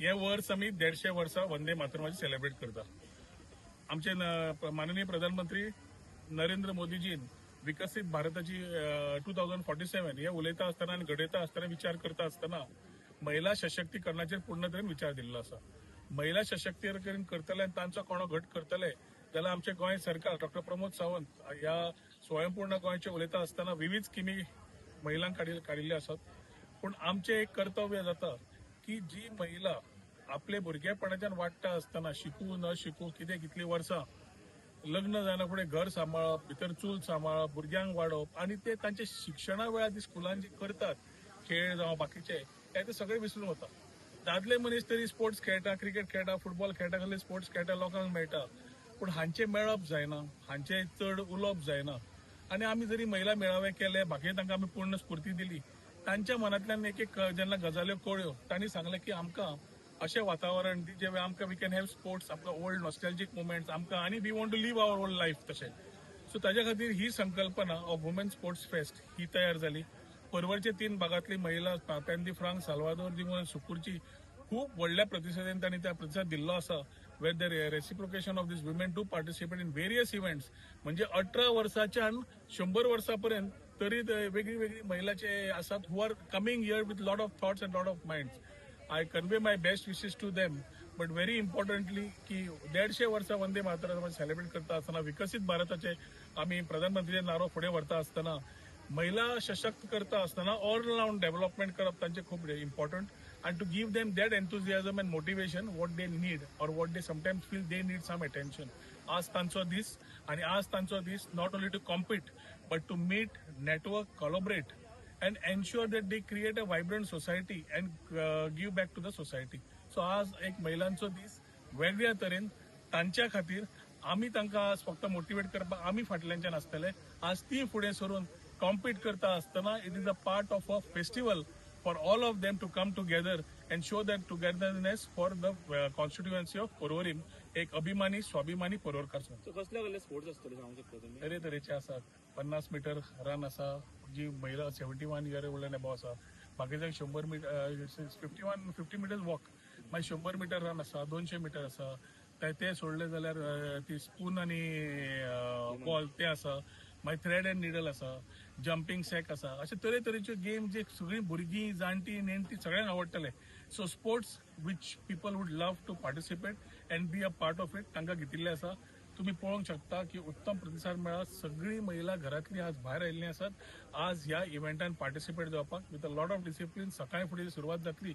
हे वर्स आम्ही 150 वर्सां वंदे मातरमाची सेलिब्रेट करता. आमचे माननीय प्रधानमंत्री नरेंद्र मोदीजीन विकसित भारताची 2047 हे उलयता आसतना आनी घडयता आसतना विचार करता आसतना महिला सशक्तीकरणाचेर पूर्ण तरेन विचार दिल्लो आसा. महिला सशक्तीकरण करतले आनी तांचो कोणो घट करतले जाल्यार आमचे गोंय सरकार डॉक्टर प्रमोद सावंत ह्या स्वयंपूर्ण गोंयचे उलयता आसतना विविध स्किमी महिलांक काडिल्ल्यो आसात. पूण आमचें एक कर्तव्य जाता की जी महिला आपले भुरगेपणाच्यान वाडटा आसतना शिकू न शिकू कितें कितलीं वर्सां लग्न जायना फुडें घर सांबाळप भितर चूल सांबाळप भुरग्यांक वाडोवप आनी ते तांचे शिक्षणा वेळार ती स्कुलान जे करतात खेळ जावं बाकीचे ते सगळे विसरून वता. दादले मनीस तरी स्पोर्ट्स खेळटा क्रिकेट खेळटा फुटबॉल खेळटा कसले स्पोर्ट्स खेळटा लोकांक मेळटा पूण हांचे मेळप जायना हांचे चड उलोवप जायना. आनी आमी जरी महिला मेळावे केले बाकी तांकां आमी पूर्ण स्फूर्ती दिली तांच्या मनांतल्यान एक एक जेन्ना गजाल्यो कळ्यो तांणी सांगलें की आमकां अशें वातावरण जे आमकां वी कॅन हॅव स्पोर्ट्स आपलो ओल्ड नॉस्टॅल्जीक मुमेंट्स आमकां आनी we want to live our old life तशें. सो ताज्या खातीर ही संकल्पना ऑफ वुमेन स्पोर्ट्स फेस्ट ही तयार जाली. परवरचे 3 भागातली महिला पॅन्दी फ्रांक साल्वादोर दिमोन सुकूरची खूप व्हडल्या प्रतिसादेन तांणी त्या प्रतिसाद दिल्लो आसा. Where the reciprocation of these women to participate in various events म्हणजे 18 वर्साच्यान 100 वर्सांपर्यंत तरी वेगळी वेगळी महिलाचे आसात who are coming here with lot of thoughts and lot of minds. I convey my best wishes to them but very importantly की 150 वर्सां Vande Mataram celebrate करता आसतना विकसित भारताचे आमी प्रधानमंत्रीचे नारो फुडें व्हरता आसतना महिला सशक्त करता आसतना ऑल राउंड डेव्हलपमेंट करप तांचे खूब important and to give them that enthusiasm and motivation what they need or what they sometimes feel they need some attention. आज तांचो दीस आणि आज तांचो दीस not only to compete but to meet, network, collaborate and ensure that they create a vibrant society and give back to the society. So आज एक महिलांचो दीस वेगळ्या तरेन तांच्या खातीर आमी तांकां आज फक्त मोटिवेट करपाक आमी फाटल्यानच्यान आसतले. आज ती फुडें सरून कॉम्पीट करता आसतना it is a part of a festival for all of them to come together and show that togetherness for the constituency of Porvorim एक अभिमानी स्वाभिमानी पोरवरकार संघ. सो कसले कसले स्पोर्ट्स असतले सांगू शकता तुम्ही? तरेतरेचे आसात. 50 मीटर रन आसा जी महिला 71 इयर वयल्यान एबो आसा. बाकीचे 100 मीटर 50 मिटर्स वॉक मागीर 100 मीटर रन आसा 200 मीटर आसा. ते सोडले जाल्यार ती स्पून आनी बॉल ते आसा. मागीर थ्रेड एंड निडल आसा जम्पिंग सॅक आसा. अशे तरेतरेच्यो गेम जे सगळीं भुरगीं जाणटी नेणटी सगळ्यांक आवडटले. So sports which people would love to participate and be a part of it तांकां घेतिल्ले आसा. तुम्ही पळोवंक शकता की उत्तम प्रतिसाद मेळ्ळा. सगळी महिला घरातली आज भायर आयिल्ली आसात आज ह्या इव्हेंटान पार्टिसिपेट जावपाक with a lot of discipline. सकाळी फुडें सुरवात जातली